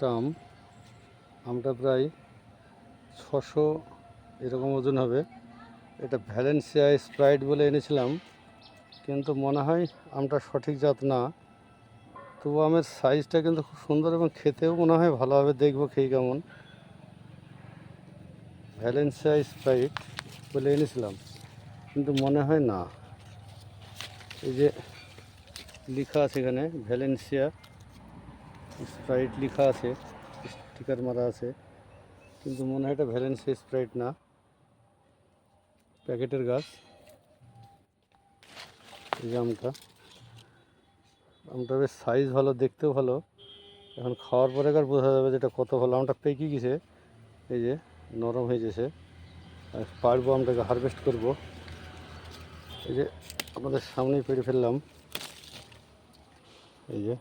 একটা আমটা প্রায় 600 এরকম ওজন হবে। এটা ভ্যালেন্সিয়া স্প্রাইট বলে এনেছিলাম, কিন্তু মনে হয় আমটা সঠিক জাত না। তবু আমের সাইজটা কিন্তু খুব সুন্দর এবং খেতেও মনে হয় ভালো হবে। দেখবো খেয়ে কেমন। ভ্যালেন্সিয়া স্প্রাইট বলে এনেছিলাম, কিন্তু মনে হয় না। এই যে লেখা আছে এখানে ভ্যালেন্সিয়া স্প্রাইট লেখা আছে, স্টিকার মারা আছে, কিন্তু মনে হয় এটা ভ্যালেন্সিয়া স্প্রাইট না, প্যাকেটের গাছ। এই যে আমটা বেশ সাইজ ভালো, দেখতেও ভালো। এখন খাওয়ার পরে আর বোঝা যাবে যেটা কত ভালো। আমটা পেকে গেছে, এই যে নরম হয়ে গেছে। আর পারবো আমটাকে হারভেস্ট করব। এই যে আপনাদের সামনেই পেড়ে ফেললাম, এই যে।